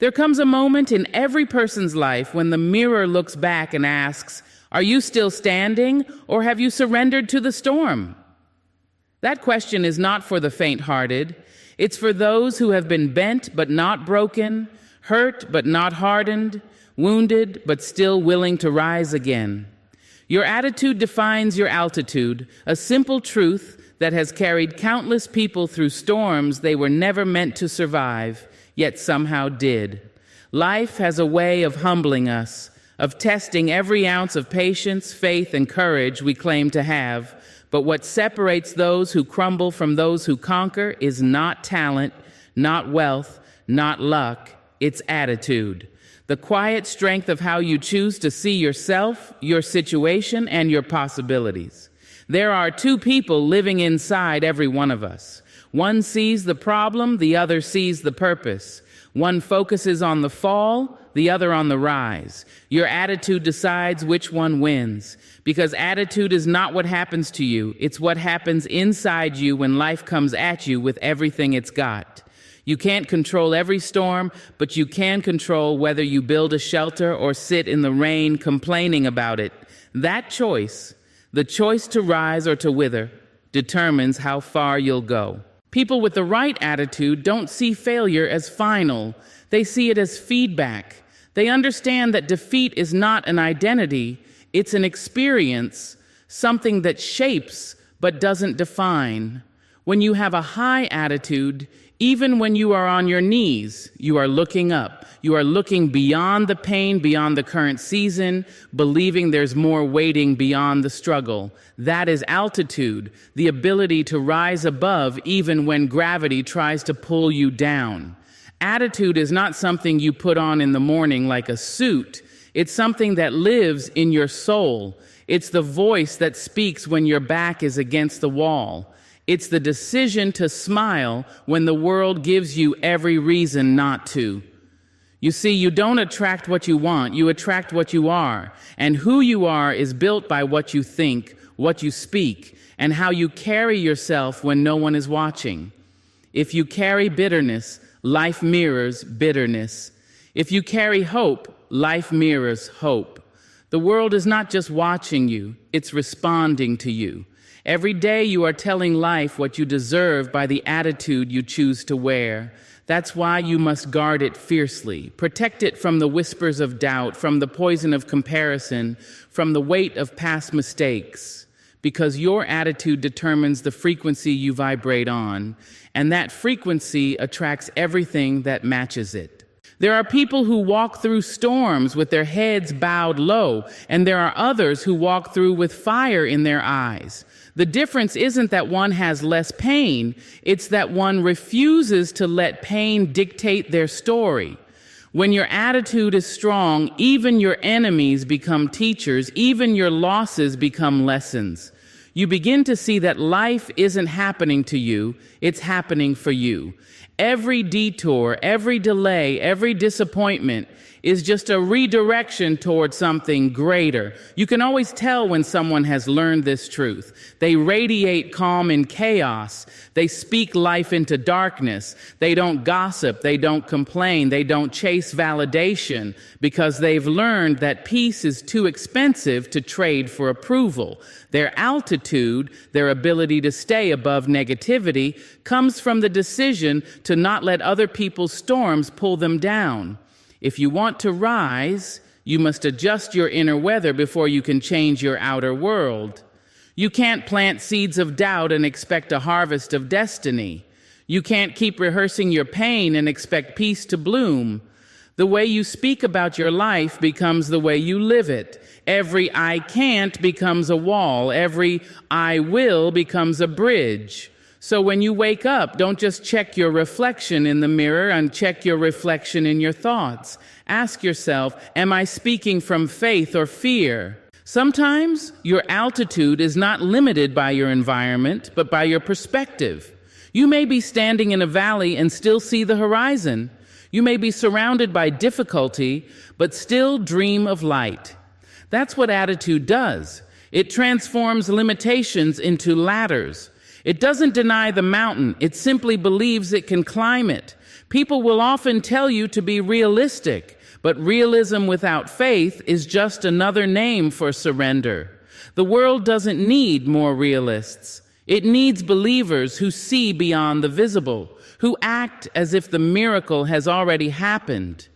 There comes a moment in every person's life when the mirror looks back and asks, "Are you still standing, or have you surrendered to the storm?" That question is not for the faint-hearted. It's for those who have been bent but not broken, hurt but not hardened, wounded but still willing to rise again. Your attitude defines your altitude, a simple truth that has carried countless people through storms they were never meant to survive, yet somehow did. Life has a way of humbling us, of testing every ounce of patience, faith, and courage we claim to have. But what separates those who crumble from those who conquer is not talent, not wealth, not luck. It's attitude. The quiet strength of how you choose to see yourself, your situation, and your possibilities. There are two people living inside every one of us. One sees the problem, the other sees the purpose. One focuses on the fall, the other on the rise. Your attitude decides which one wins, because attitude is not what happens to you. It's what happens inside you when life comes at you with everything it's got. You can't control every storm, but you can control whether you build a shelter or sit in the rain complaining about it. That choice, the choice to rise or to wither, determines how far you'll go. People with the right attitude don't see failure as final. They see it as feedback. They understand that defeat is not an identity, it's an experience, something that shapes but doesn't define. When you have a high attitude, even when you are on your knees, you are looking up. You are looking beyond the pain, beyond the current season, believing there's more waiting beyond the struggle. That is altitude, the ability to rise above even when gravity tries to pull you down. Attitude is not something you put on in the morning like a suit. It's something that lives in your soul. It's the voice that speaks when your back is against the wall. It's the decision to smile when the world gives you every reason not to. You see, you don't attract what you want, you attract what you are. And who you are is built by what you think, what you speak, and how you carry yourself when no one is watching. If you carry bitterness, life mirrors bitterness. If you carry hope, life mirrors hope. The world is not just watching you, it's responding to you. Every day you are telling life what you deserve by the attitude you choose to wear. That's why you must guard it fiercely. Protect it from the whispers of doubt, from the poison of comparison, from the weight of past mistakes. Because your attitude determines the frequency you vibrate on, and that frequency attracts everything that matches it. There are people who walk through storms with their heads bowed low, and there are others who walk through with fire in their eyes. The difference isn't that one has less pain, it's that one refuses to let pain dictate their story. When your attitude is strong, even your enemies become teachers, even your losses become lessons. You begin to see that life isn't happening to you, it's happening for you. Every detour, every delay, every disappointment is just a redirection toward something greater. You can always tell when someone has learned this truth. They radiate calm in chaos. They speak life into darkness. They don't gossip. They don't complain. They don't chase validation because they've learned that peace is too expensive to trade for approval. Their altitude, their ability to stay above negativity, comes from the decision to not let other people's storms pull them down. If you want to rise, you must adjust your inner weather before you can change your outer world. You can't plant seeds of doubt and expect a harvest of destiny. You can't keep rehearsing your pain and expect peace to bloom. The way you speak about your life becomes the way you live it. Every I can't becomes a wall. Every I will becomes a bridge. So when you wake up, don't just check your reflection in the mirror and check your reflection in your thoughts. Ask yourself, am I speaking from faith or fear? Sometimes your altitude is not limited by your environment, but by your perspective. You may be standing in a valley and still see the horizon. You may be surrounded by difficulty, but still dream of light. That's what attitude does. It transforms limitations into ladders. It doesn't deny the mountain, it simply believes it can climb it. People will often tell you to be realistic, but realism without faith is just another name for surrender. The world doesn't need more realists. It needs believers who see beyond the visible, who act as if the miracle has already happened.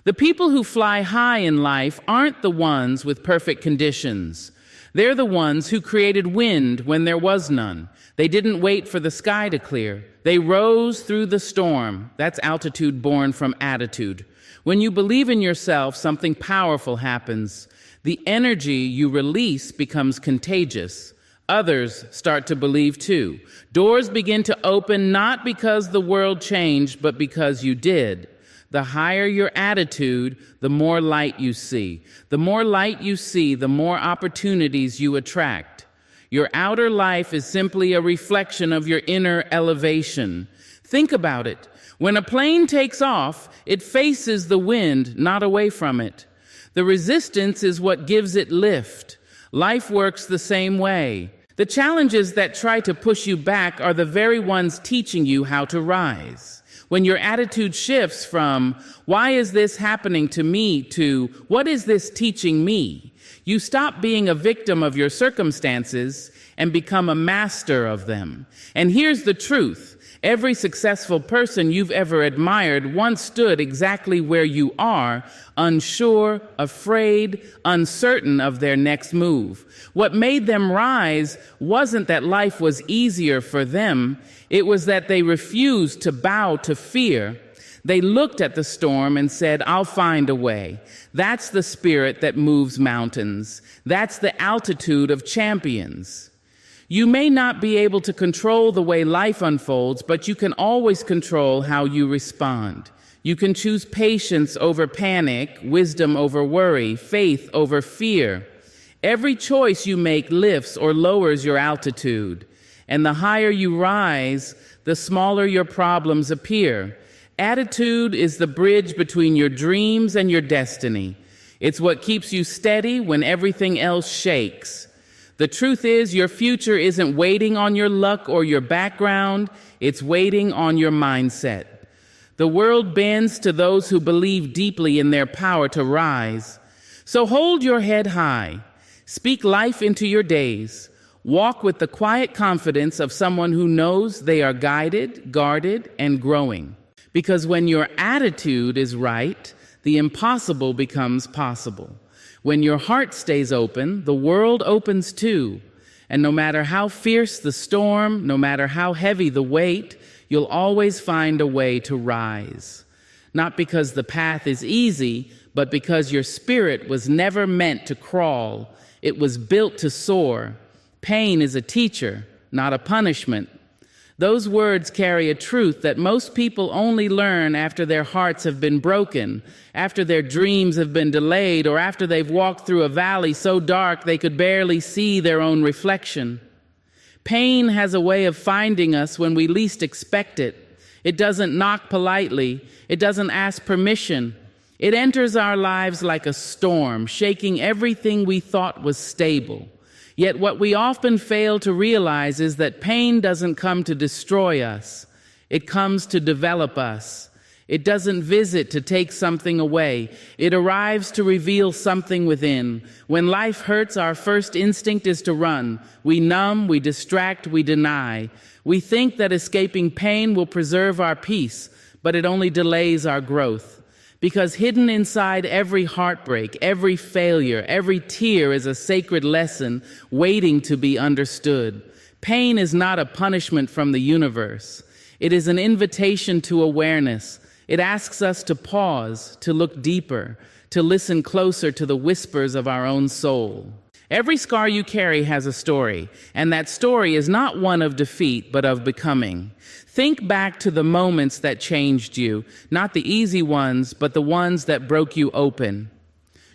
The people who fly high in life aren't the ones with perfect conditions. They're the ones who created wind when there was none. They didn't wait for the sky to clear. They rose through the storm. That's altitude born from attitude. When you believe in yourself, something powerful happens. The energy you release becomes contagious. Others start to believe too. Doors begin to open not because the world changed, but because you did. The higher your attitude, the more light you see. The more light you see, the more opportunities you attract. Your outer life is simply a reflection of your inner elevation. Think about it. When a plane takes off, it faces the wind, not away from it. The resistance is what gives it lift. Life works the same way. The challenges that try to push you back are the very ones teaching you how to rise. When your attitude shifts from, why is this happening to me, to, what is this teaching me? You stop being a victim of your circumstances and become a master of them. And here's the truth. Every successful person you've ever admired once stood exactly where you are, unsure, afraid, uncertain of their next move. What made them rise wasn't that life was easier for them. It was that they refused to bow to fear. They looked at the storm and said, I'll find a way. That's the spirit that moves mountains. That's the altitude of champions. You may not be able to control the way life unfolds, but you can always control how you respond. You can choose patience over panic, wisdom over worry, faith over fear. Every choice you make lifts or lowers your altitude. And the higher you rise, the smaller your problems appear. Attitude is the bridge between your dreams and your destiny. It's what keeps you steady when everything else shakes. The truth is, your future isn't waiting on your luck or your background. It's waiting on your mindset. The world bends to those who believe deeply in their power to rise. So hold your head high. Speak life into your days. Walk with the quiet confidence of someone who knows they are guided, guarded, and growing. Because when your attitude is right, the impossible becomes possible. When your heart stays open, the world opens too. And no matter how fierce the storm, no matter how heavy the weight, you'll always find a way to rise. Not because the path is easy, but because your spirit was never meant to crawl. It was built to soar. Pain is a teacher, not a punishment. Those words carry a truth that most people only learn after their hearts have been broken, after their dreams have been delayed, or after they've walked through a valley so dark they could barely see their own reflection. Pain has a way of finding us when we least expect it. It doesn't knock politely. It doesn't ask permission. It enters our lives like a storm, shaking everything we thought was stable. Yet what we often fail to realize is that pain doesn't come to destroy us. It comes to develop us. It doesn't visit to take something away. It arrives to reveal something within. When life hurts, our first instinct is to run. We numb, we distract, we deny. We think that escaping pain will preserve our peace, but it only delays our growth. Because hidden inside every heartbreak, every failure, every tear is a sacred lesson waiting to be understood. Pain is not a punishment from the universe. It is an invitation to awareness. It asks us to pause, to look deeper, to listen closer to the whispers of our own soul. Every scar you carry has a story, and that story is not one of defeat, but of becoming. Think back to the moments that changed you, not the easy ones, but the ones that broke you open.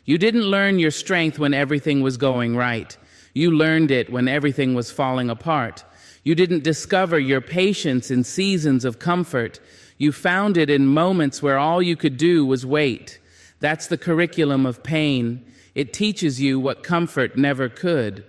You didn't learn your strength when everything was going right. You learned it when everything was falling apart. You didn't discover your patience in seasons of comfort. You found it in moments where all you could do was wait. That's the curriculum of pain. It teaches you what comfort never could.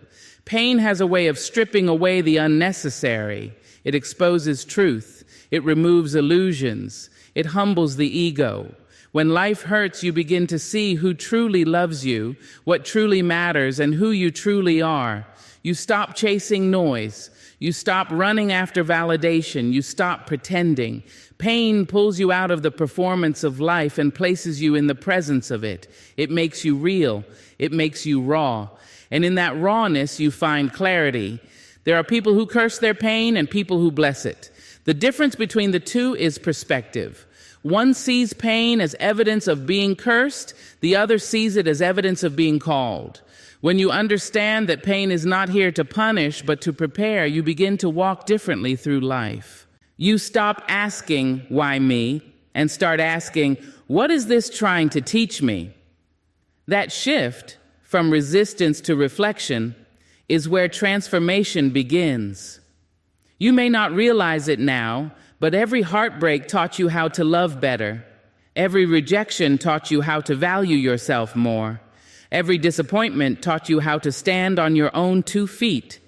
Pain has a way of stripping away the unnecessary. It exposes truth. It removes illusions. It humbles the ego. When life hurts, you begin to see who truly loves you, what truly matters, and who you truly are. You stop chasing noise. You stop running after validation. You stop pretending. Pain pulls you out of the performance of life and places you in the presence of it. It makes you real. It makes you raw. And in that rawness, you find clarity. There are people who curse their pain and people who bless it. The difference between the two is perspective. One sees pain as evidence of being cursed. The other sees it as evidence of being called. When you understand that pain is not here to punish, but to prepare, you begin to walk differently through life. You stop asking, why me? And start asking, what is this trying to teach me? That shift from resistance to reflection is where transformation begins. You may not realize it now, but every heartbreak taught you how to love better. Every rejection taught you how to value yourself more. Every disappointment taught you how to stand on your own 2 feet.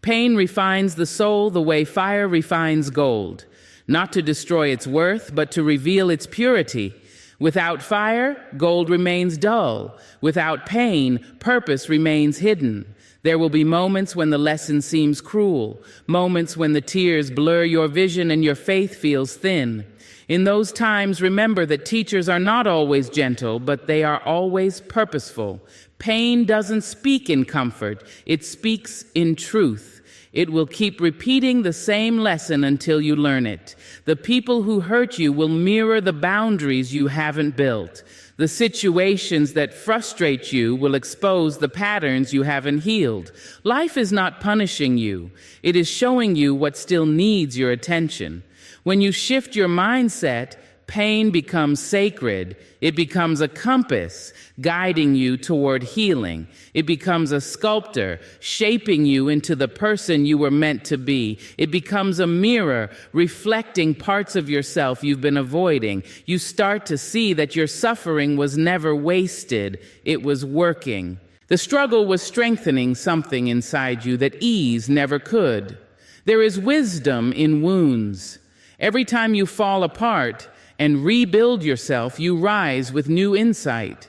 Pain refines the soul the way fire refines gold, not to destroy its worth, but to reveal its purity. Without fire, gold remains dull. Without pain, purpose remains hidden. There will be moments when the lesson seems cruel, moments when the tears blur your vision and your faith feels thin. In those times, remember that teachers are not always gentle, but they are always purposeful. Pain doesn't speak in comfort, it speaks in truth. It will keep repeating the same lesson until you learn it. The people who hurt you will mirror the boundaries you haven't built. The situations that frustrate you will expose the patterns you haven't healed. Life is not punishing you. It is showing you what still needs your attention. When you shift your mindset, pain becomes sacred. It becomes a compass guiding you toward healing. It becomes a sculptor shaping you into the person you were meant to be. It becomes a mirror reflecting parts of yourself you've been avoiding. You start to see that your suffering was never wasted. It was working. The struggle was strengthening something inside you that ease never could. There is wisdom in wounds. Every time you fall apart and rebuild yourself, you rise with new insight.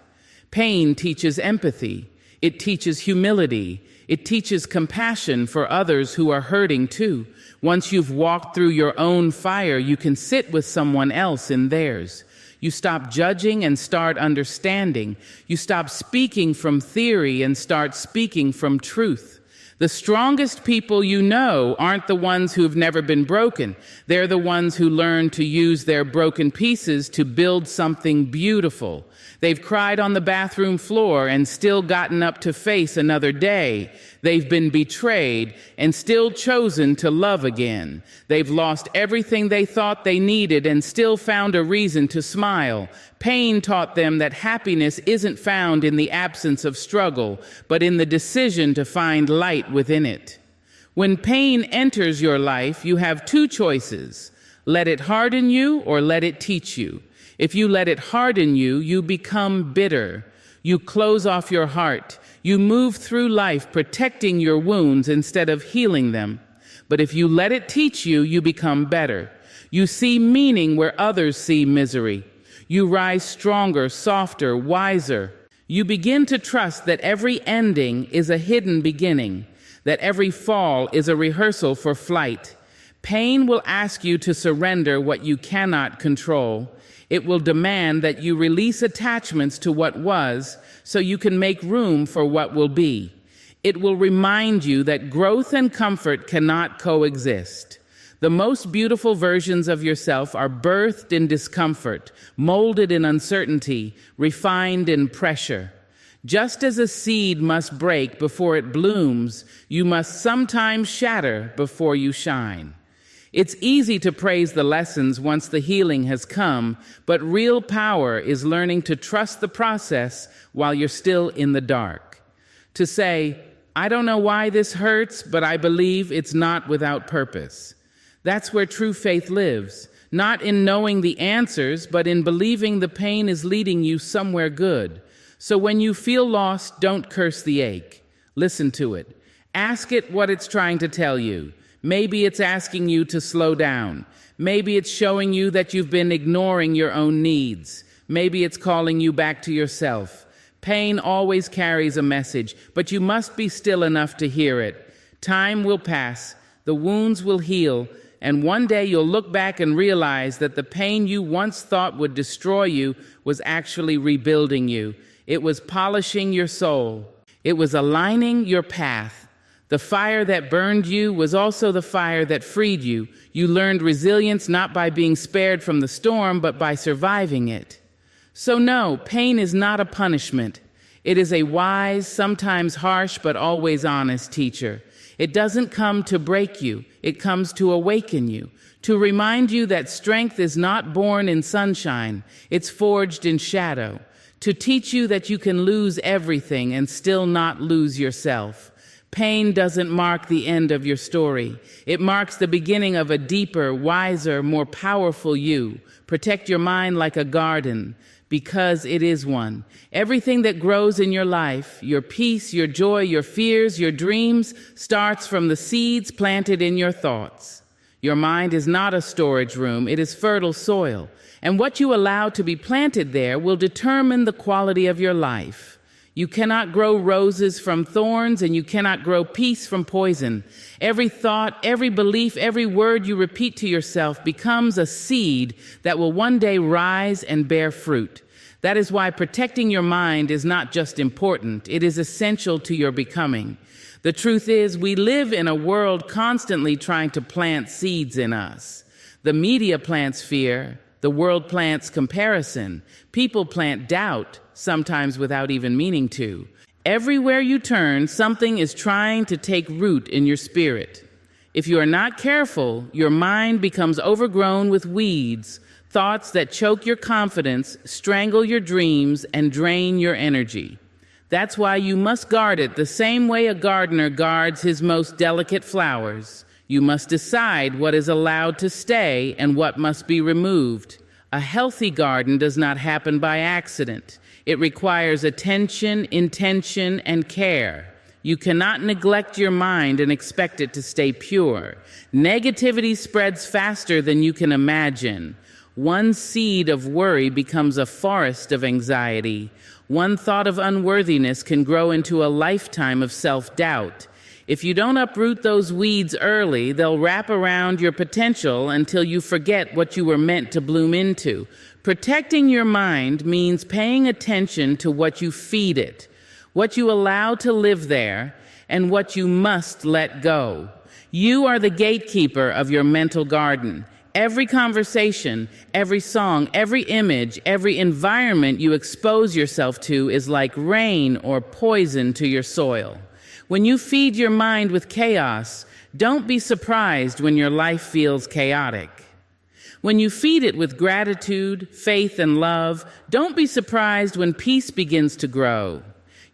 Pain teaches empathy. It teaches humility. It teaches compassion for others who are hurting too. Once you've walked through your own fire, you can sit with someone else in theirs. You stop judging and start understanding. You stop speaking from theory and start speaking from truth. The strongest people you know aren't the ones who've never been broken. They're the ones who learn to use their broken pieces to build something beautiful. They've cried on the bathroom floor and still gotten up to face another day. They've been betrayed and still chosen to love again. They've lost everything they thought they needed and still found a reason to smile. Pain taught them that happiness isn't found in the absence of struggle, but in the decision to find light within it. When pain enters your life, you have 2 choices. Let it harden you or let it teach you. If you let it harden you, you become bitter. You close off your heart. You move through life protecting your wounds instead of healing them. But if you let it teach you, you become better. You see meaning where others see misery. You rise stronger, softer, wiser. You begin to trust that every ending is a hidden beginning, that every fall is a rehearsal for flight. Pain will ask you to surrender what you cannot control. It will demand that you release attachments to what was so you can make room for what will be. It will remind you that growth and comfort cannot coexist. The most beautiful versions of yourself are birthed in discomfort, molded in uncertainty, refined in pressure. Just as a seed must break before it blooms, you must sometimes shatter before you shine. It's easy to praise the lessons once the healing has come, but real power is learning to trust the process while you're still in the dark. To say, I don't know why this hurts, but I believe it's not without purpose. That's where true faith lives, not in knowing the answers, but in believing the pain is leading you somewhere good. So when you feel lost, don't curse the ache. Listen to it. Ask it what it's trying to tell you. Maybe it's asking you to slow down. Maybe it's showing you that you've been ignoring your own needs. Maybe it's calling you back to yourself. Pain always carries a message, but you must be still enough to hear it. Time will pass, the wounds will heal, and one day you'll look back and realize that the pain you once thought would destroy you was actually rebuilding you. It was polishing your soul. It was aligning your path. The fire that burned you was also the fire that freed you. You learned resilience not by being spared from the storm, but by surviving it. So no, pain is not a punishment. It is a wise, sometimes harsh, but always honest teacher. It doesn't come to break you. It comes to awaken you, to remind you that strength is not born in sunshine. It's forged in shadow, to teach you that you can lose everything and still not lose yourself. Pain doesn't mark the end of your story. It marks the beginning of a deeper, wiser, more powerful you. Protect your mind like a garden, because it is one. Everything that grows in your life, your peace, your joy, your fears, your dreams, starts from the seeds planted in your thoughts. Your mind is not a storage room, it is fertile soil. And what you allow to be planted there will determine the quality of your life. You cannot grow roses from thorns, and you cannot grow peace from poison. Every thought, every belief, every word you repeat to yourself becomes a seed that will one day rise and bear fruit. That is why protecting your mind is not just important, it is essential to your becoming. The truth is, we live in a world constantly trying to plant seeds in us. The media plants fear, the world plants comparison, people plant doubt, sometimes without even meaning to. Everywhere you turn, something is trying to take root in your spirit. If you are not careful, your mind becomes overgrown with weeds, thoughts that choke your confidence, strangle your dreams, and drain your energy. That's why you must guard it the same way a gardener guards his most delicate flowers. You must decide what is allowed to stay and what must be removed. A healthy garden does not happen by accident. It requires attention, intention, and care. You cannot neglect your mind and expect it to stay pure. Negativity spreads faster than you can imagine. One seed of worry becomes a forest of anxiety. One thought of unworthiness can grow into a lifetime of self-doubt. If you don't uproot those weeds early, they'll wrap around your potential until you forget what you were meant to bloom into. Protecting your mind means paying attention to what you feed it, what you allow to live there, and what you must let go. You are the gatekeeper of your mental garden. Every conversation, every song, every image, every environment you expose yourself to is like rain or poison to your soil. When you feed your mind with chaos, don't be surprised when your life feels chaotic. When you feed it with gratitude, faith, and love, don't be surprised when peace begins to grow.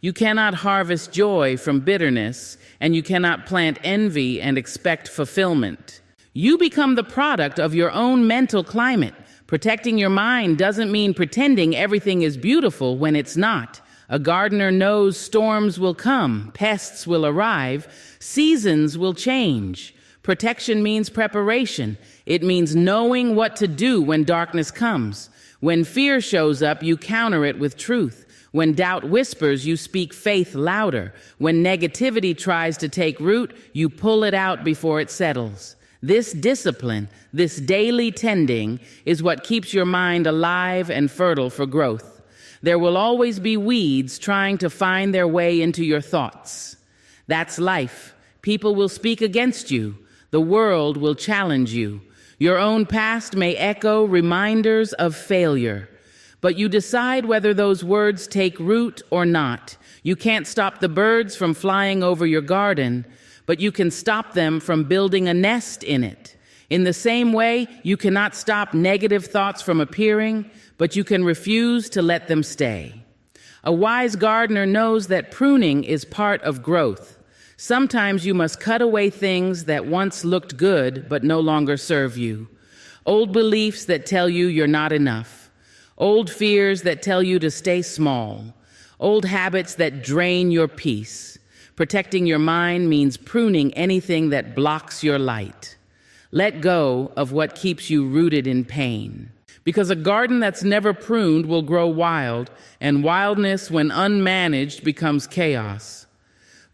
You cannot harvest joy from bitterness, and you cannot plant envy and expect fulfillment. You become the product of your own mental climate. Protecting your mind doesn't mean pretending everything is beautiful when it's not. A gardener knows storms will come, pests will arrive, seasons will change. Protection means preparation. It means knowing what to do when darkness comes. When fear shows up, you counter it with truth. When doubt whispers, you speak faith louder. When negativity tries to take root, you pull it out before it settles. This discipline, this daily tending, is what keeps your mind alive and fertile for growth. There will always be weeds trying to find their way into your thoughts. That's life. People will speak against you. The world will challenge you. Your own past may echo reminders of failure. But you decide whether those words take root or not. You can't stop the birds from flying over your garden, but you can stop them from building a nest in it. In the same way, you cannot stop negative thoughts from appearing, but you can refuse to let them stay. A wise gardener knows that pruning is part of growth. Sometimes you must cut away things that once looked good but no longer serve you. Old beliefs that tell you you're not enough. Old fears that tell you to stay small. Old habits that drain your peace. Protecting your mind means pruning anything that blocks your light. Let go of what keeps you rooted in pain. Because a garden that's never pruned will grow wild, and wildness, when unmanaged, becomes chaos.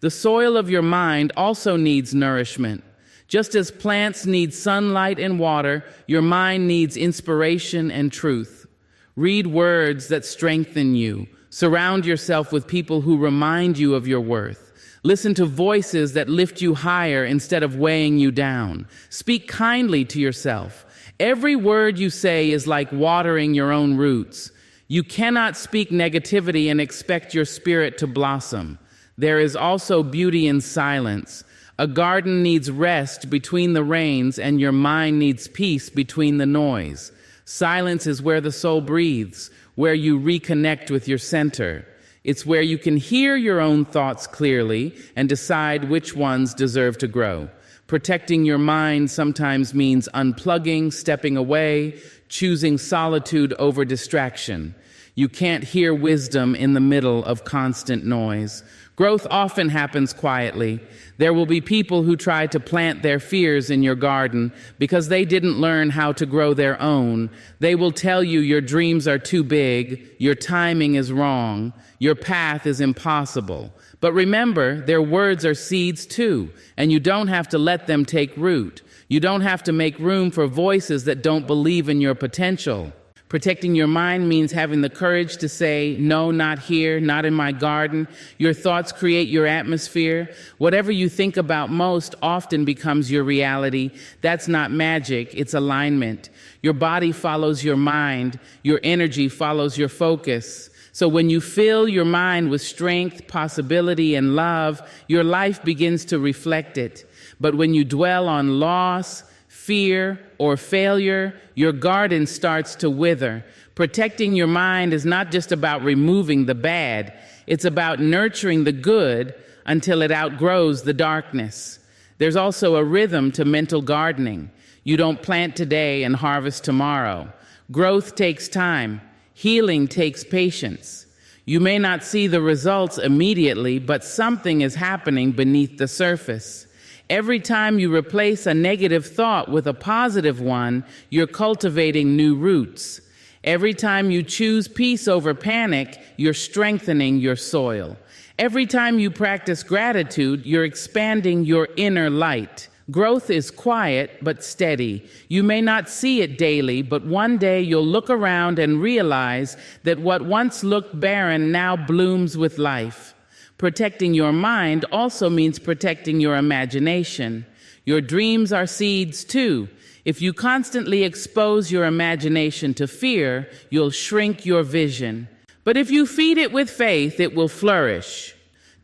The soil of your mind also needs nourishment. Just as plants need sunlight and water, your mind needs inspiration and truth. Read words that strengthen you. Surround yourself with people who remind you of your worth. Listen to voices that lift you higher instead of weighing you down. Speak kindly to yourself. Every word you say is like watering your own roots. You cannot speak negativity and expect your spirit to blossom. There is also beauty in silence. A garden needs rest between the rains, and your mind needs peace between the noise. Silence is where the soul breathes, where you reconnect with your center. It's where you can hear your own thoughts clearly and decide which ones deserve to grow. Protecting your mind sometimes means unplugging, stepping away, choosing solitude over distraction. You can't hear wisdom in the middle of constant noise. Growth often happens quietly. There will be people who try to plant their fears in your garden because they didn't learn how to grow their own. They will tell you your dreams are too big, your timing is wrong, your path is impossible. But remember, their words are seeds too, and you don't have to let them take root. You don't have to make room for voices that don't believe in your potential. Protecting your mind means having the courage to say, no, not here, not in my garden. Your thoughts create your atmosphere. Whatever you think about most often becomes your reality. That's not magic, it's alignment. Your body follows your mind. Your energy follows your focus. So when you fill your mind with strength, possibility, and love, your life begins to reflect it. But when you dwell on loss, fear, or failure, your garden starts to wither. Protecting your mind is not just about removing the bad, it's about nurturing the good until it outgrows the darkness. There's also a rhythm to mental gardening. You don't plant today and harvest tomorrow. Growth takes time. Healing takes patience. You may not see the results immediately, but something is happening beneath the surface. Every time you replace a negative thought with a positive one, you're cultivating new roots. Every time you choose peace over panic, you're strengthening your soil. Every time you practice gratitude, you're expanding your inner light. Growth is quiet but steady. You may not see it daily, but one day you'll look around and realize that what once looked barren now blooms with life. Protecting your mind also means protecting your imagination. Your dreams are seeds too. If you constantly expose your imagination to fear, you'll shrink your vision. But if you feed it with faith, it will flourish.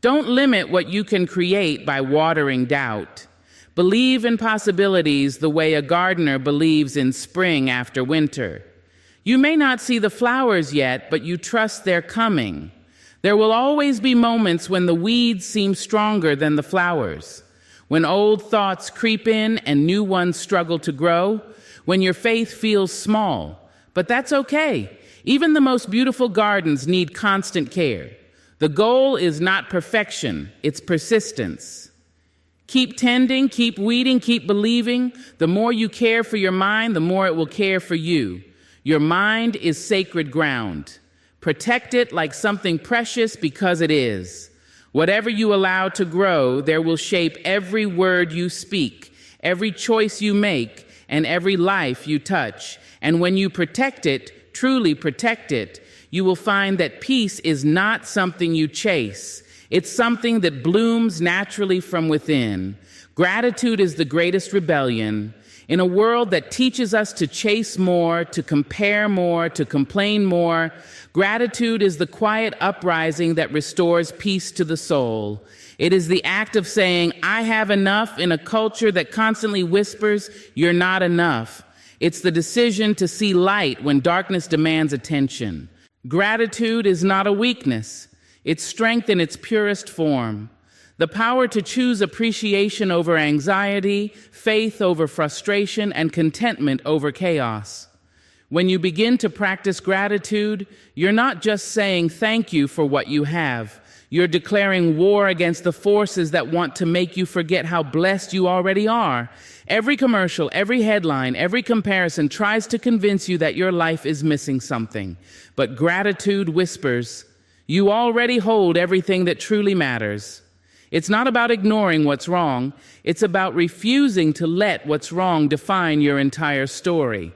Don't limit what you can create by watering doubt. Believe in possibilities the way a gardener believes in spring after winter. You may not see the flowers yet, but you trust they're coming. There will always be moments when the weeds seem stronger than the flowers, when old thoughts creep in and new ones struggle to grow, when your faith feels small. But that's okay. Even the most beautiful gardens need constant care. The goal is not perfection, it's persistence. Keep tending, keep weeding, keep believing. The more you care for your mind, the more it will care for you. Your mind is sacred ground. Protect it like something precious because it is. Whatever you allow to grow, there will shape every word you speak, every choice you make, and every life you touch. And when you protect it, truly protect it, you will find that peace is not something you chase. It's something that blooms naturally from within. Gratitude is the greatest rebellion. In a world that teaches us to chase more, to compare more, to complain more, gratitude is the quiet uprising that restores peace to the soul. It is the act of saying, I have enough in a culture that constantly whispers, you're not enough. It's the decision to see light when darkness demands attention. Gratitude is not a weakness. It's strength in its purest form. The power to choose appreciation over anxiety, faith over frustration, and contentment over chaos. When you begin to practice gratitude, you're not just saying thank you for what you have. You're declaring war against the forces that want to make you forget how blessed you already are. Every commercial, every headline, every comparison tries to convince you that your life is missing something. But gratitude whispers, you already hold everything that truly matters. It's not about ignoring what's wrong. It's about refusing to let what's wrong define your entire story.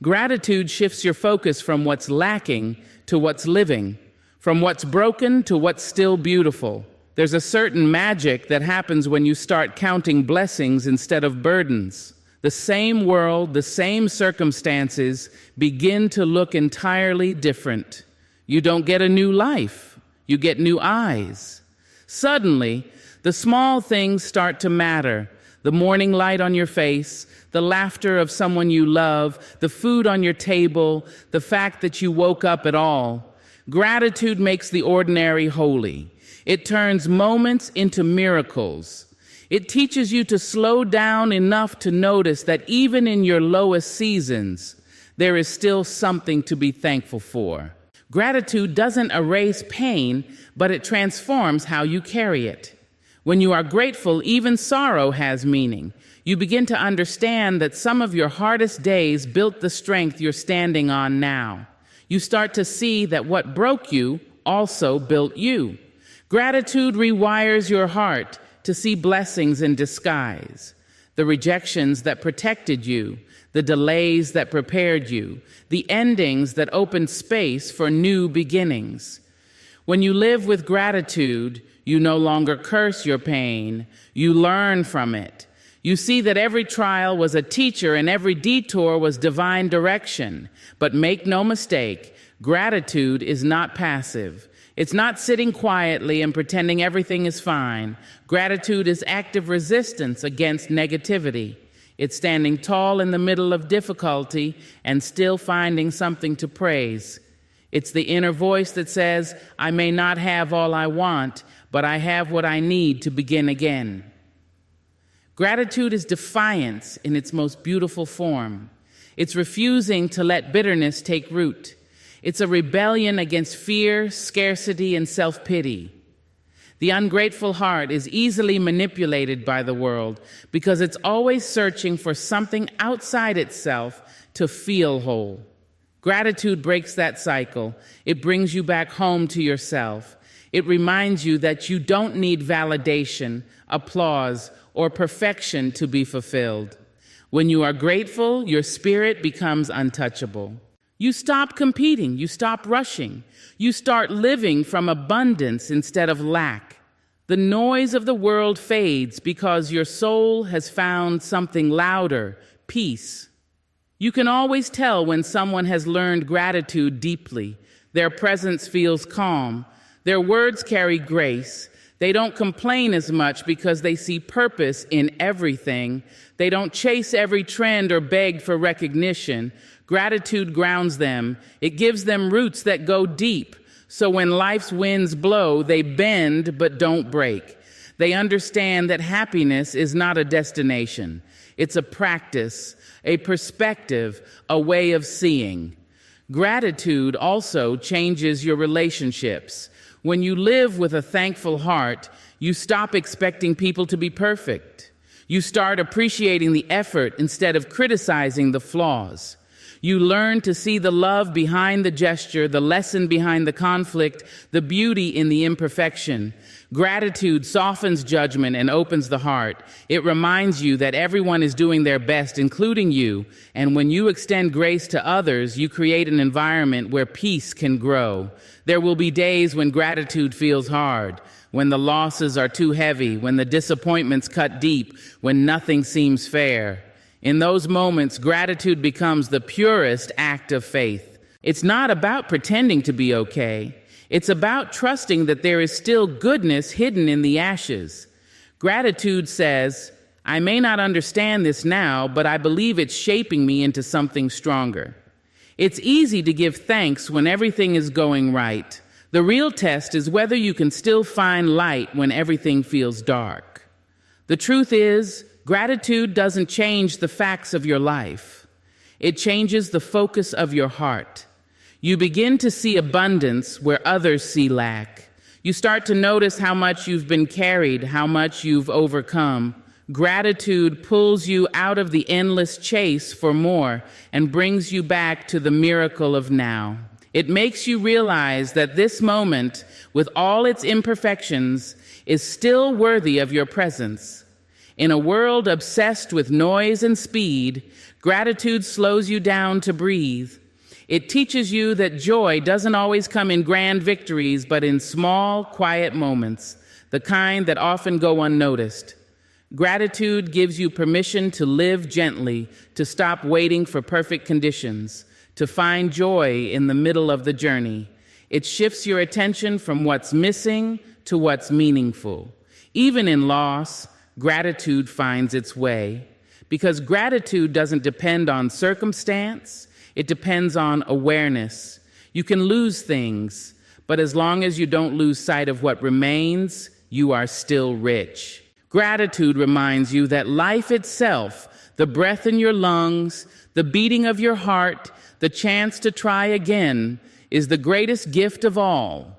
Gratitude shifts your focus from what's lacking to what's living, from what's broken to what's still beautiful. There's a certain magic that happens when you start counting blessings instead of burdens. The same world, the same circumstances begin to look entirely different. You don't get a new life, you get new eyes. Suddenly, the small things start to matter. The morning light on your face, the laughter of someone you love, the food on your table, the fact that you woke up at all. Gratitude makes the ordinary holy. It turns moments into miracles. It teaches you to slow down enough to notice that even in your lowest seasons, there is still something to be thankful for. Gratitude doesn't erase pain, but it transforms how you carry it. When you are grateful, even sorrow has meaning. You begin to understand that some of your hardest days built the strength you're standing on now. You start to see that what broke you also built you. Gratitude rewires your heart to see blessings in disguise. The rejections that protected you, the delays that prepared you, the endings that opened space for new beginnings. When you live with gratitude, you no longer curse your pain, you learn from it. You see that every trial was a teacher and every detour was divine direction. But make no mistake, gratitude is not passive. It's not sitting quietly and pretending everything is fine. Gratitude is active resistance against negativity. It's standing tall in the middle of difficulty and still finding something to praise. It's the inner voice that says, I may not have all I want, but I have what I need to begin again. Gratitude is defiance in its most beautiful form. It's refusing to let bitterness take root. It's a rebellion against fear, scarcity, and self-pity. The ungrateful heart is easily manipulated by the world because it's always searching for something outside itself to feel whole. Gratitude breaks that cycle. It brings you back home to yourself. It reminds you that you don't need validation, applause, or perfection to be fulfilled. When you are grateful, your spirit becomes untouchable. You stop competing, you stop rushing. You start living from abundance instead of lack. The noise of the world fades because your soul has found something louder, peace. You can always tell when someone has learned gratitude deeply. Their presence feels calm. Their words carry grace. They don't complain as much because they see purpose in everything. They don't chase every trend or beg for recognition. Gratitude grounds them. It gives them roots that go deep. So when life's winds blow, they bend but don't break. They understand that happiness is not a destination. It's a practice, a perspective, a way of seeing. Gratitude also changes your relationships. When you live with a thankful heart, you stop expecting people to be perfect. You start appreciating the effort instead of criticizing the flaws. You learn to see the love behind the gesture, the lesson behind the conflict, the beauty in the imperfection. Gratitude softens judgment and opens the heart. It reminds you that everyone is doing their best, including you. And when you extend grace to others, you create an environment where peace can grow. There will be days when gratitude feels hard, when the losses are too heavy, when the disappointments cut deep, when nothing seems fair. In those moments, gratitude becomes the purest act of faith. It's not about pretending to be okay. It's about trusting that there is still goodness hidden in the ashes. Gratitude says, I may not understand this now, but I believe it's shaping me into something stronger. It's easy to give thanks when everything is going right. The real test is whether you can still find light when everything feels dark. The truth is, gratitude doesn't change the facts of your life. It changes the focus of your heart. You begin to see abundance where others see lack. You start to notice how much you've been carried, how much you've overcome. Gratitude pulls you out of the endless chase for more and brings you back to the miracle of now. It makes you realize that this moment, with all its imperfections, is still worthy of your presence. In a world obsessed with noise and speed, gratitude slows you down to breathe. It teaches you that joy doesn't always come in grand victories, but in small, quiet moments, the kind that often go unnoticed. Gratitude gives you permission to live gently, to stop waiting for perfect conditions, to find joy in the middle of the journey. It shifts your attention from what's missing to what's meaningful. Even in loss, gratitude finds its way, because gratitude doesn't depend on circumstance, it depends on awareness. You can lose things, but as long as you don't lose sight of what remains, you are still rich. Gratitude reminds you that life itself, the breath in your lungs, the beating of your heart, the chance to try again, is the greatest gift of all.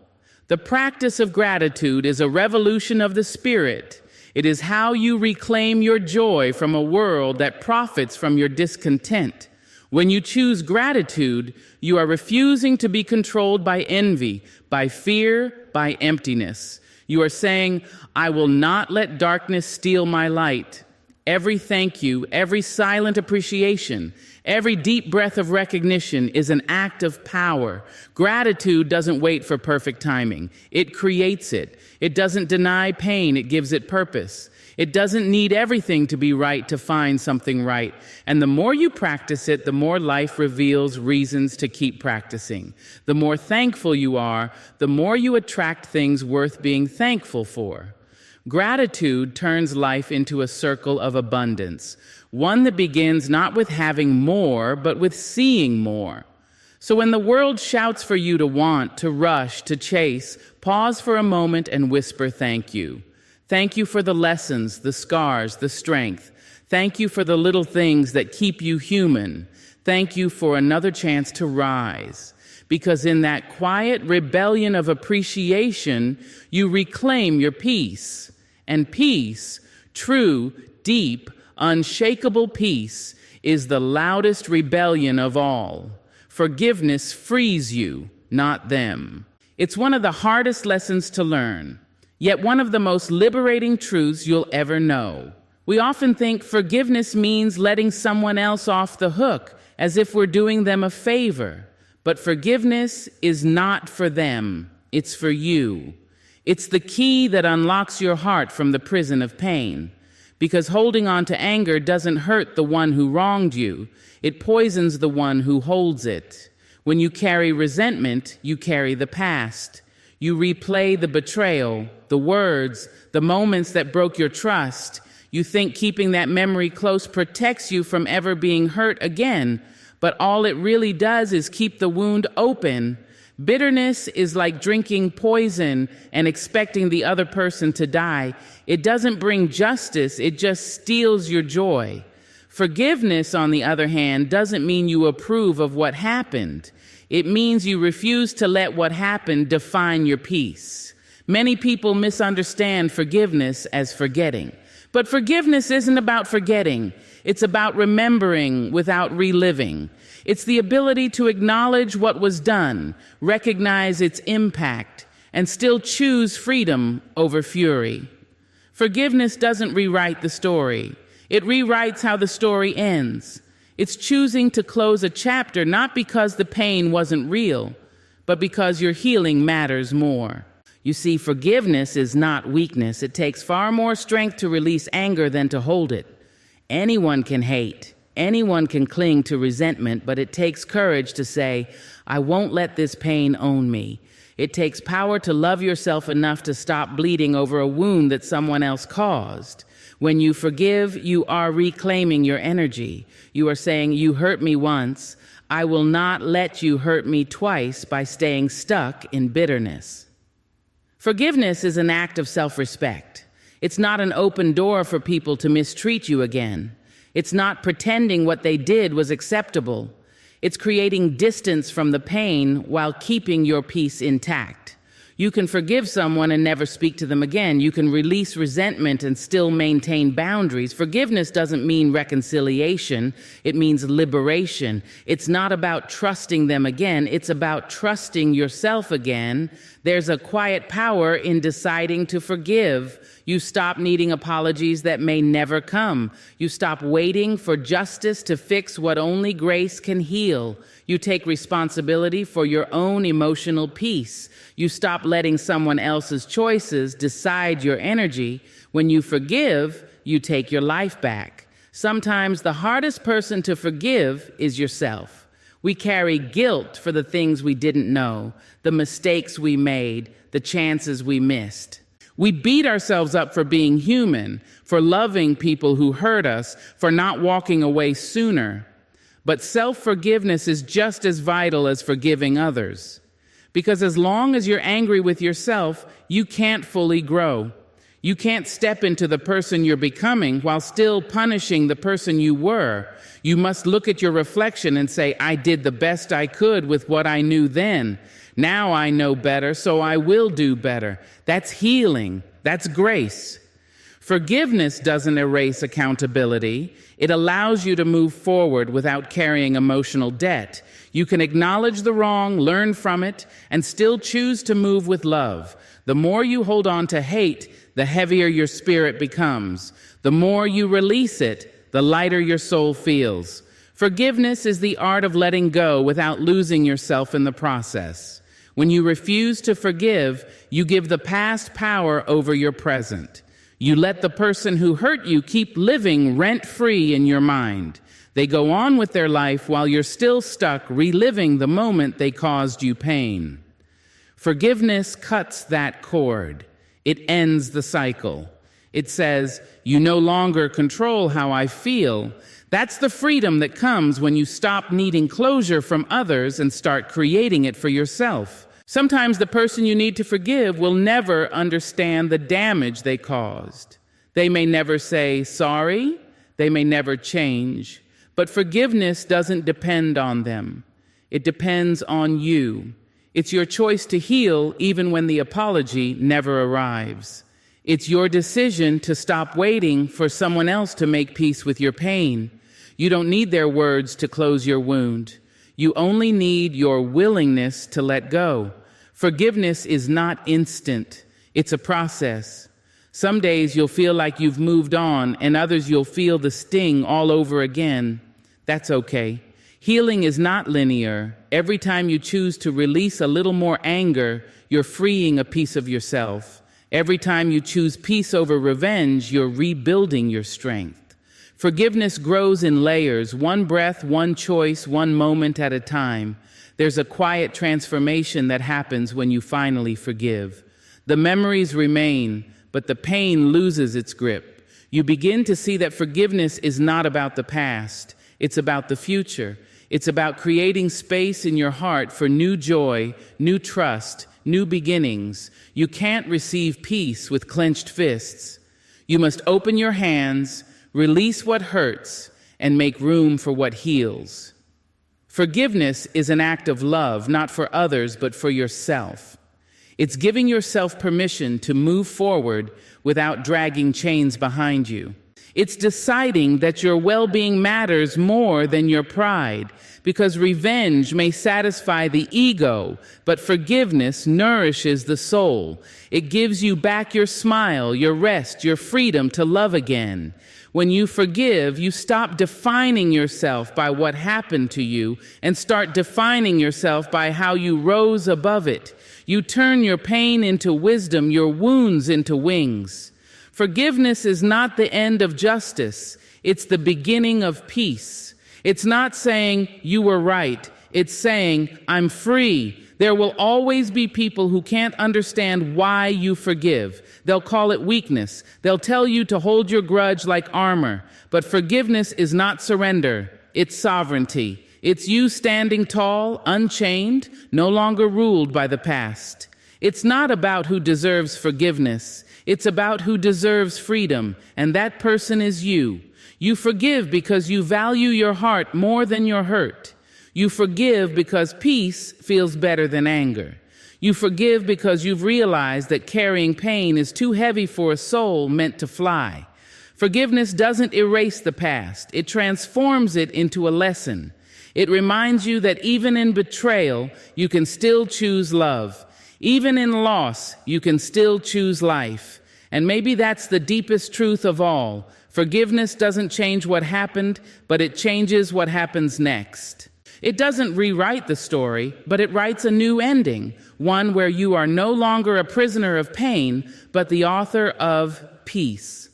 The practice of gratitude is a revolution of the spirit. It is how you reclaim your joy from a world that profits from your discontent. When you choose gratitude, you are refusing to be controlled by envy, by fear, by emptiness. You are saying, I will not let darkness steal my light. Every thank you, every silent appreciation, every deep breath of recognition is an act of power. Gratitude doesn't wait for perfect timing. It creates it. It doesn't deny pain. It gives it purpose. It doesn't need everything to be right to find something right. And the more you practice it, the more life reveals reasons to keep practicing. The more thankful you are, the more you attract things worth being thankful for. Gratitude turns life into a circle of abundance, one that begins not with having more, but with seeing more. So when the world shouts for you to want, to rush, to chase, pause for a moment and whisper thank you. Thank you for the lessons, the scars, the strength. Thank you for the little things that keep you human. Thank you for another chance to rise. Because in that quiet rebellion of appreciation, you reclaim your peace. And peace, true, deep, unshakable peace, is the loudest rebellion of all. Forgiveness frees you, not them. It's one of the hardest lessons to learn, yet one of the most liberating truths you'll ever know. We often think forgiveness means letting someone else off the hook, as if we're doing them a favor. But forgiveness is not for them, it's for you. It's the key that unlocks your heart from the prison of pain. Because holding on to anger doesn't hurt the one who wronged you, it poisons the one who holds it. When you carry resentment, you carry the past. You replay the betrayal, the words, the moments that broke your trust. You think keeping that memory close protects you from ever being hurt again, but all it really does is keep the wound open. Bitterness is like drinking poison and expecting the other person to die. It doesn't bring justice, it just steals your joy. Forgiveness, on the other hand, doesn't mean you approve of what happened. It means you refuse to let what happened define your peace. Many people misunderstand forgiveness as forgetting. But forgiveness isn't about forgetting. It's about remembering without reliving. It's the ability to acknowledge what was done, recognize its impact, and still choose freedom over fury. Forgiveness doesn't rewrite the story. It rewrites how the story ends. It's choosing to close a chapter not because the pain wasn't real, but because your healing matters more. You see, forgiveness is not weakness. It takes far more strength to release anger than to hold it. Anyone can hate. Anyone can cling to resentment, but it takes courage to say, I won't let this pain own me. It takes power to love yourself enough to stop bleeding over a wound that someone else caused. When you forgive, you are reclaiming your energy. You are saying, you hurt me once. I will not let you hurt me twice by staying stuck in bitterness. Forgiveness is an act of self-respect. It's not an open door for people to mistreat you again. It's not pretending what they did was acceptable. It's creating distance from the pain while keeping your peace intact. You can forgive someone and never speak to them again. You can release resentment and still maintain boundaries. Forgiveness doesn't mean reconciliation. It means liberation. It's not about trusting them again. It's about trusting yourself again. There's a quiet power in deciding to forgive. You stop needing apologies that may never come. You stop waiting for justice to fix what only grace can heal. You take responsibility for your own emotional peace. You stop letting someone else's choices decide your energy. When you forgive, you take your life back. Sometimes the hardest person to forgive is yourself. We carry guilt for the things we didn't know, the mistakes we made, the chances we missed. We beat ourselves up for being human, for loving people who hurt us, for not walking away sooner. But self-forgiveness is just as vital as forgiving others. Because as long as you're angry with yourself, you can't fully grow. You can't step into the person you're becoming while still punishing the person you were. You must look at your reflection and say, I did the best I could with what I knew then. Now I know better, so I will do better. That's healing. That's grace. Forgiveness doesn't erase accountability. It allows you to move forward without carrying emotional debt. You can acknowledge the wrong, learn from it, and still choose to move with love. The more you hold on to hate, the heavier your spirit becomes. The more you release it, the lighter your soul feels. Forgiveness is the art of letting go without losing yourself in the process. When you refuse to forgive, you give the past power over your present. You let the person who hurt you keep living rent-free in your mind. They go on with their life while you're still stuck reliving the moment they caused you pain. Forgiveness cuts that cord. It ends the cycle. It says, you no longer control how I feel. That's the freedom that comes when you stop needing closure from others and start creating it for yourself. Sometimes the person you need to forgive will never understand the damage they caused. They may never say sorry. They may never change. But forgiveness doesn't depend on them. It depends on you. It's your choice to heal even when the apology never arrives. It's your decision to stop waiting for someone else to make peace with your pain. You don't need their words to close your wound. You only need your willingness to let go. Forgiveness is not instant. It's a process. Some days you'll feel like you've moved on, and others you'll feel the sting all over again. That's okay. Healing is not linear. Every time you choose to release a little more anger, you're freeing a piece of yourself. Every time you choose peace over revenge, you're rebuilding your strength. Forgiveness grows in layers, one breath, one choice, one moment at a time. There's a quiet transformation that happens when you finally forgive. The memories remain, but the pain loses its grip. You begin to see that forgiveness is not about the past. It's about the future. It's about creating space in your heart for new joy, new trust, new beginnings. You can't receive peace with clenched fists. You must open your hands, release what hurts, and make room for what heals. Forgiveness is an act of love, not for others, but for yourself. It's giving yourself permission to move forward without dragging chains behind you. It's deciding that your well-being matters more than your pride, because revenge may satisfy the ego, but forgiveness nourishes the soul. It gives you back your smile, your rest, your freedom to love again. When you forgive, you stop defining yourself by what happened to you and start defining yourself by how you rose above it. You turn your pain into wisdom, your wounds into wings. Forgiveness is not the end of justice. It's the beginning of peace. It's not saying you were right. It's saying I'm free. There will always be people who can't understand why you forgive. They'll call it weakness. They'll tell you to hold your grudge like armor. But forgiveness is not surrender. It's sovereignty. It's you standing tall, unchained, no longer ruled by the past. It's not about who deserves forgiveness. It's about who deserves freedom, and that person is you. You forgive because you value your heart more than your hurt. You forgive because peace feels better than anger. You forgive because you've realized that carrying pain is too heavy for a soul meant to fly. Forgiveness doesn't erase the past. It transforms it into a lesson. It reminds you that even in betrayal, you can still choose love. Even in loss, you can still choose life. And maybe that's the deepest truth of all. Forgiveness doesn't change what happened, but it changes what happens next. It doesn't rewrite the story, but it writes a new ending, one where you are no longer a prisoner of pain, but the author of peace.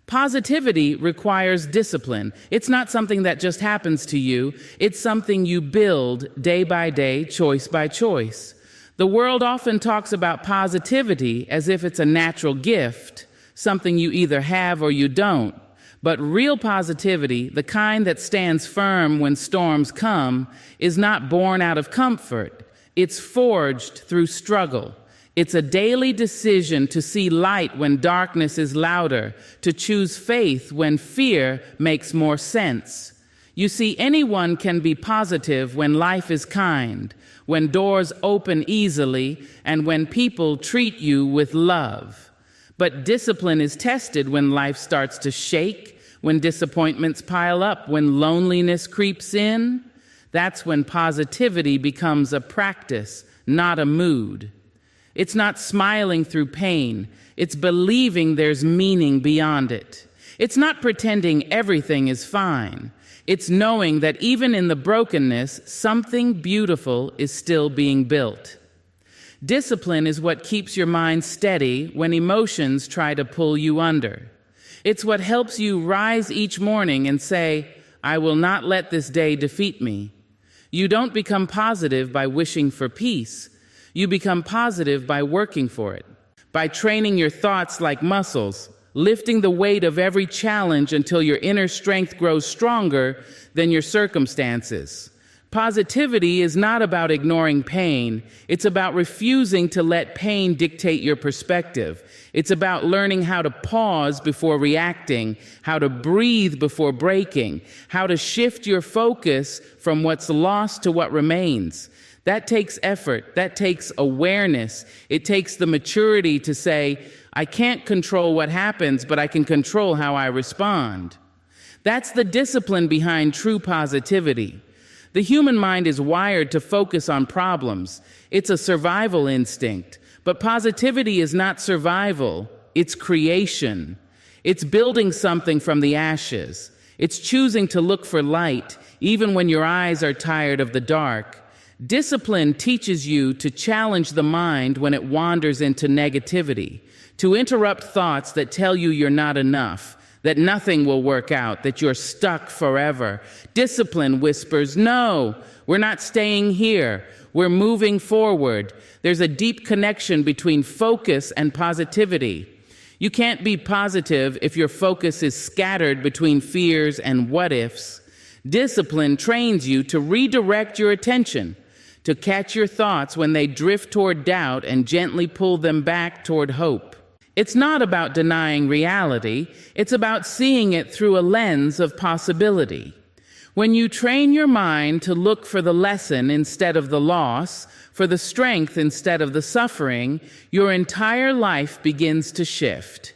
Positivity requires discipline. It's not something that just happens to you. It's something you build day by day, choice by choice. The world often talks about positivity as if it's a natural gift, something you either have or you don't. But real positivity, the kind that stands firm when storms come, is not born out of comfort. It's forged through struggle. It's a daily decision to see light when darkness is louder, to choose faith when fear makes more sense. You see, anyone can be positive when life is kind, when doors open easily, and when people treat you with love. But discipline is tested when life starts to shake, when disappointments pile up, when loneliness creeps in. That's when positivity becomes a practice, not a mood. It's not smiling through pain. It's believing there's meaning beyond it. It's not pretending everything is fine. It's knowing that even in the brokenness, something beautiful is still being built. Discipline is what keeps your mind steady when emotions try to pull you under. It's what helps you rise each morning and say, "I will not let this day defeat me." You don't become positive by wishing for peace. You become positive by working for it, by training your thoughts like muscles, lifting the weight of every challenge until your inner strength grows stronger than your circumstances. Positivity is not about ignoring pain. It's about refusing to let pain dictate your perspective. It's about learning how to pause before reacting, how to breathe before breaking, how to shift your focus from what's lost to what remains. That takes effort. That takes awareness. It takes the maturity to say, I can't control what happens, but I can control how I respond. That's the discipline behind true positivity. The human mind is wired to focus on problems. It's a survival instinct. But positivity is not survival. It's creation. It's building something from the ashes. It's choosing to look for light, even when your eyes are tired of the dark. Discipline teaches you to challenge the mind when it wanders into negativity, to interrupt thoughts that tell you you're not enough, that nothing will work out, that you're stuck forever. Discipline whispers, no, we're not staying here. We're moving forward. There's a deep connection between focus and positivity. You can't be positive if your focus is scattered between fears and what-ifs. Discipline trains you to redirect your attention, to catch your thoughts when they drift toward doubt and gently pull them back toward hope. It's not about denying reality. It's about seeing it through a lens of possibility. When you train your mind to look for the lesson instead of the loss, for the strength instead of the suffering, your entire life begins to shift.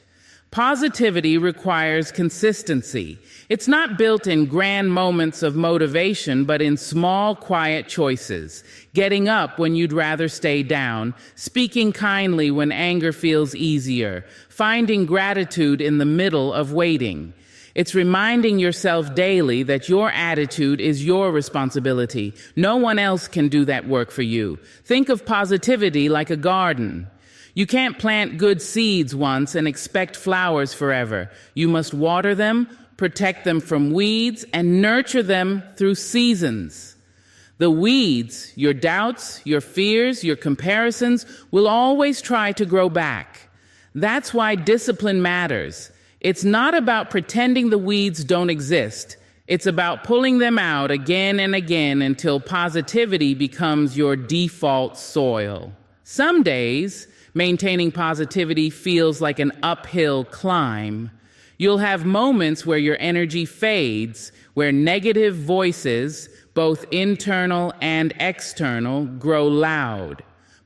Positivity requires consistency. It's not built in grand moments of motivation, but in small, quiet choices. Getting up when you'd rather stay down, speaking kindly when anger feels easier, finding gratitude in the middle of waiting. It's reminding yourself daily that your attitude is your responsibility. No one else can do that work for you. Think of positivity like a garden. You can't plant good seeds once and expect flowers forever. You must water them, protect them from weeds, and nurture them through seasons. The weeds, your doubts, your fears, your comparisons, will always try to grow back. That's why discipline matters. It's not about pretending the weeds don't exist. It's about pulling them out again and again until positivity becomes your default soil. Some days, maintaining positivity feels like an uphill climb. You'll have moments where your energy fades, where negative voices, both internal and external, grow loud.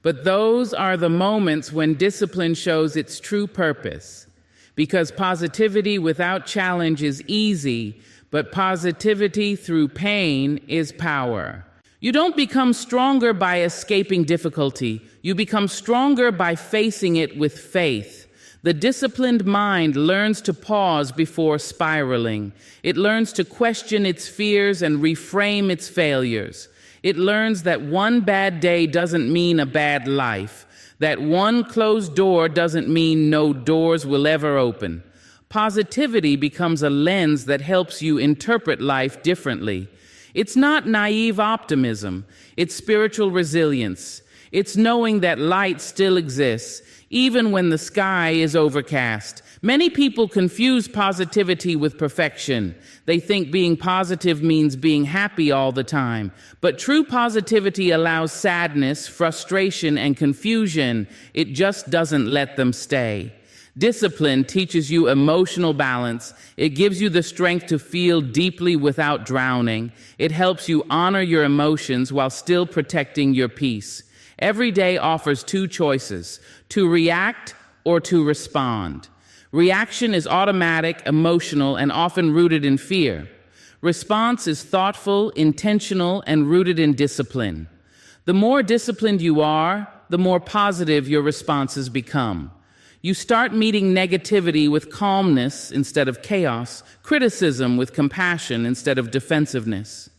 But those are the moments when discipline shows its true purpose. Because positivity without challenge is easy, but positivity through pain is power. You don't become stronger by escaping difficulty. You become stronger by facing it with faith. The disciplined mind learns to pause before spiraling. It learns to question its fears and reframe its failures. It learns that one bad day doesn't mean a bad life. That one closed door doesn't mean no doors will ever open. Positivity becomes a lens that helps you interpret life differently. It's not naive optimism. It's spiritual resilience. It's knowing that light still exists, even when the sky is overcast. Many people confuse positivity with perfection. They think being positive means being happy all the time. But true positivity allows sadness, frustration, and confusion. It just doesn't let them stay. Discipline teaches you emotional balance. It gives you the strength to feel deeply without drowning. It helps you honor your emotions while still protecting your peace. Every day offers two choices: to react or to respond. Reaction is automatic, emotional, and often rooted in fear. Response is thoughtful, intentional, and rooted in discipline. The more disciplined you are, the more positive your responses become. You start meeting negativity with calmness instead of chaos, criticism with compassion instead of defensiveness.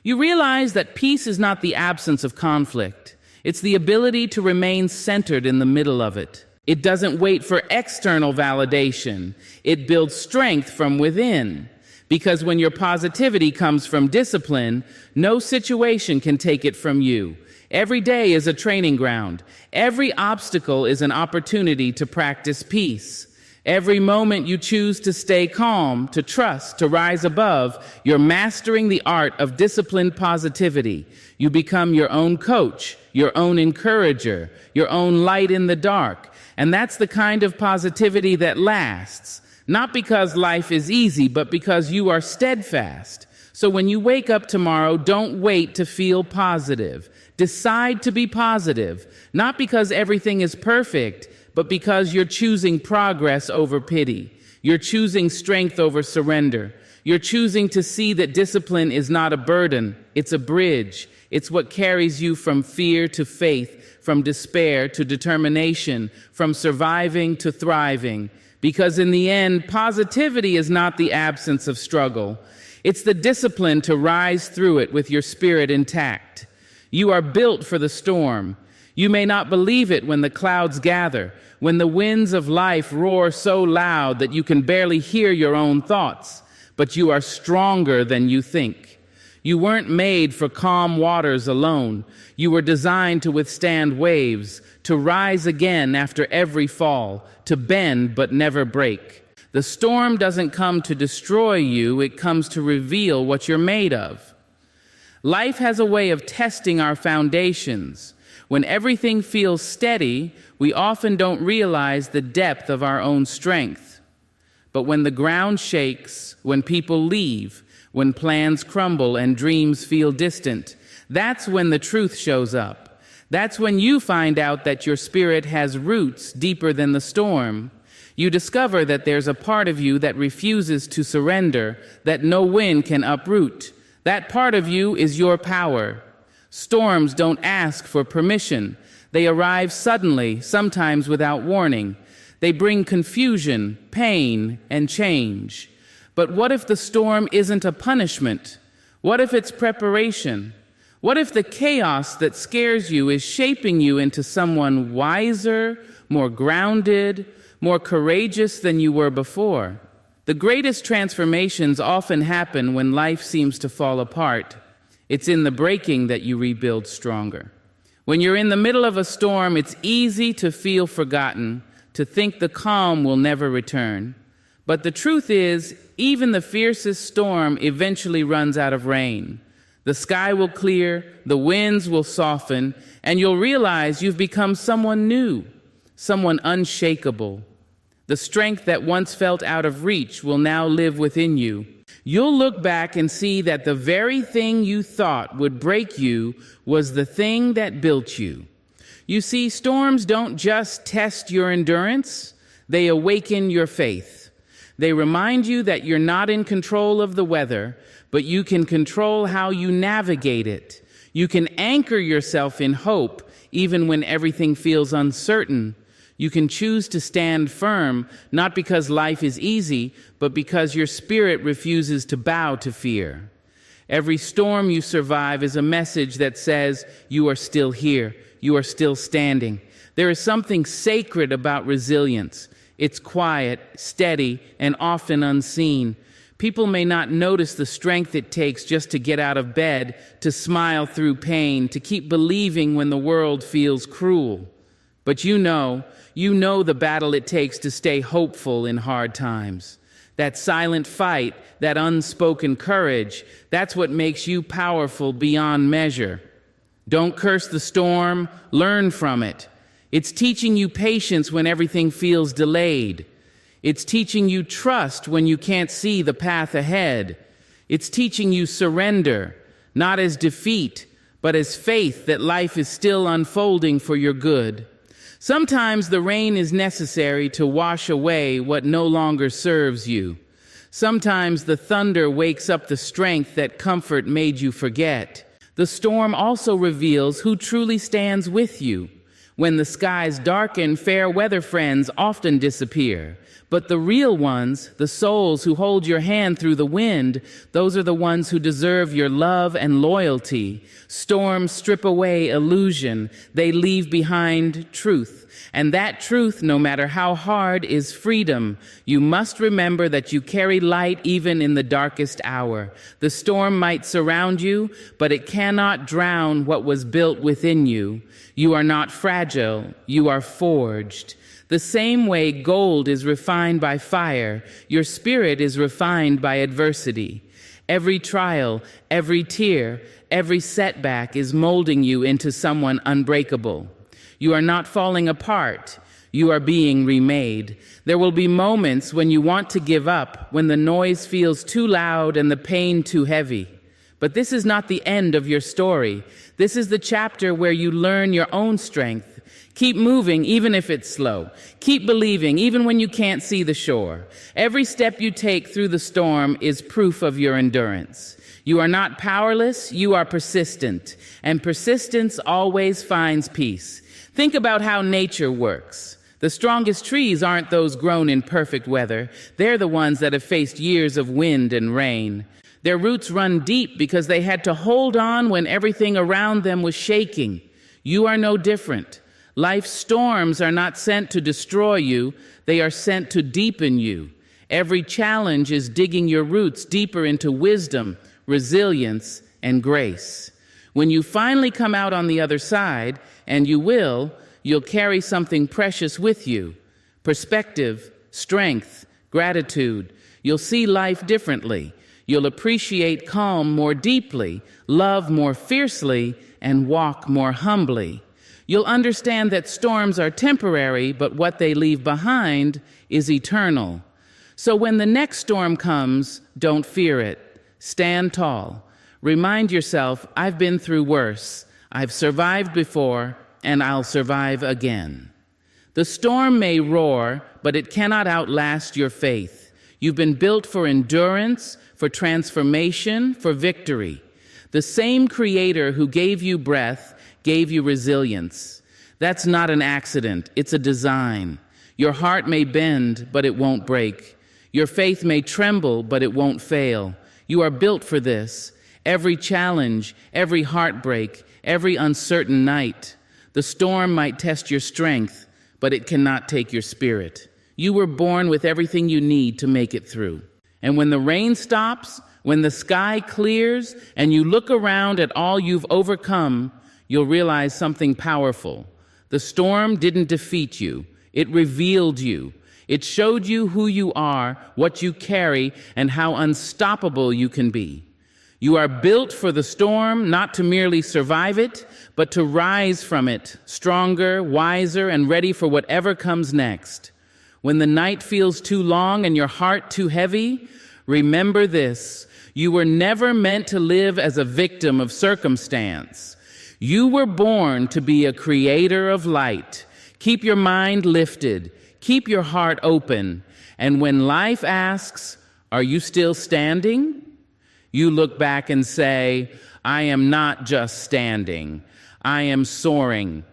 You realize that peace is not the absence of conflict. It's the ability to remain centered in the middle of it. It doesn't wait for external validation. It builds strength from within. Because when your positivity comes from discipline, no situation can take it from you. Every day is a training ground. Every obstacle is an opportunity to practice peace. Every moment you choose to stay calm, to trust, to rise above, you're mastering the art of disciplined positivity. You become your own coach, your own encourager, your own light in the dark. And that's the kind of positivity that lasts. Not because life is easy, but because you are steadfast. So when you wake up tomorrow, don't wait to feel positive. Decide to be positive, not because everything is perfect, but because you're choosing progress over pity. You're choosing strength over surrender. You're choosing to see that discipline is not a burden, it's a bridge. It's what carries you from fear to faith, from despair to determination, from surviving to thriving. Because in the end, positivity is not the absence of struggle. It's the discipline to rise through it with your spirit intact. You are built for the storm. You may not believe it when the clouds gather, when the winds of life roar so loud that you can barely hear your own thoughts, but you are stronger than you think. You weren't made for calm waters alone. You were designed to withstand waves, to rise again after every fall, to bend but never break. The storm doesn't come to destroy you, it comes to reveal what you're made of. Life has a way of testing our foundations. When everything feels steady, we often don't realize the depth of our own strength. But when the ground shakes, when people leave, when plans crumble and dreams feel distant, that's when the truth shows up. That's when you find out that your spirit has roots deeper than the storm. You discover that there's a part of you that refuses to surrender, that no wind can uproot. That part of you is your power. Storms don't ask for permission. They arrive suddenly, sometimes without warning. They bring confusion, pain, and change. But what if the storm isn't a punishment? What if it's preparation? What if the chaos that scares you is shaping you into someone wiser, more grounded, more courageous than you were before? The greatest transformations often happen when life seems to fall apart. It's in the breaking that you rebuild stronger. When you're in the middle of a storm, it's easy to feel forgotten, to think the calm will never return. But the truth is, even the fiercest storm eventually runs out of rain. The sky will clear, the winds will soften, and you'll realize you've become someone new, someone unshakable. The strength that once felt out of reach will now live within you. You'll look back and see that the very thing you thought would break you was the thing that built you. You see, storms don't just test your endurance, they awaken your faith. They remind you that you're not in control of the weather, but you can control how you navigate it. You can anchor yourself in hope even when everything feels uncertain. You can choose to stand firm, not because life is easy, but because your spirit refuses to bow to fear. Every storm you survive is a message that says you are still here, you are still standing. There is something sacred about resilience. It's quiet, steady, and often unseen. People may not notice the strength it takes just to get out of bed, to smile through pain, to keep believing when the world feels cruel. But you know the battle it takes to stay hopeful in hard times. That silent fight, that unspoken courage, that's what makes you powerful beyond measure. Don't curse the storm, learn from it. It's teaching you patience when everything feels delayed. It's teaching you trust when you can't see the path ahead. It's teaching you surrender, not as defeat, but as faith that life is still unfolding for your good. Sometimes the rain is necessary to wash away what no longer serves you. Sometimes the thunder wakes up the strength that comfort made you forget. The storm also reveals who truly stands with you. When the skies darken, fair weather friends often disappear. But the real ones, the souls who hold your hand through the wind, those are the ones who deserve your love and loyalty. Storms strip away illusion. They leave behind truth. And that truth, no matter how hard, is freedom. You must remember that you carry light even in the darkest hour. The storm might surround you, but it cannot drown what was built within you. You are not fragile. You are forged. The same way gold is refined by fire, your spirit is refined by adversity. Every trial, every tear, every setback is molding you into someone unbreakable. You are not falling apart. You are being remade. There will be moments when you want to give up, when the noise feels too loud and the pain too heavy. But this is not the end of your story. This is the chapter where you learn your own strength. Keep moving, even if it's slow. Keep believing, even when you can't see the shore. Every step you take through the storm is proof of your endurance. You are not powerless, you are persistent. And persistence always finds peace. Think about how nature works. The strongest trees aren't those grown in perfect weather. They're the ones that have faced years of wind and rain. Their roots run deep because they had to hold on when everything around them was shaking. You are no different. Life's storms are not sent to destroy you. They are sent to deepen you. Every challenge is digging your roots deeper into wisdom, resilience, and grace. When you finally come out on the other side, and you will, you'll carry something precious with you. Perspective, strength, gratitude. You'll see life differently. You'll appreciate calm more deeply, love more fiercely, and walk more humbly. You'll understand that storms are temporary, but what they leave behind is eternal. So when the next storm comes, don't fear it. Stand tall. Remind yourself, I've been through worse. I've survived before, and I'll survive again. The storm may roar, but it cannot outlast your faith. You've been built for endurance, for transformation, for victory. The same Creator who gave you breath gave you resilience. That's not an accident, it's a design. Your heart may bend, but it won't break. Your faith may tremble, but it won't fail. You are built for this. Every challenge, every heartbreak, every uncertain night. The storm might test your strength, but it cannot take your spirit. You were born with everything you need to make it through. And when the rain stops, when the sky clears, and you look around at all you've overcome, you'll realize something powerful. The storm didn't defeat you. It revealed you. It showed you who you are, what you carry, and how unstoppable you can be. You are built for the storm, not to merely survive it, but to rise from it, stronger, wiser, and ready for whatever comes next. When the night feels too long and your heart too heavy, remember this: you were never meant to live as a victim of circumstance. You were born to be a creator of light. Keep your mind lifted. Keep your heart open. And when life asks, "Are you still standing?" you look back and say, "I am not just standing. I am soaring.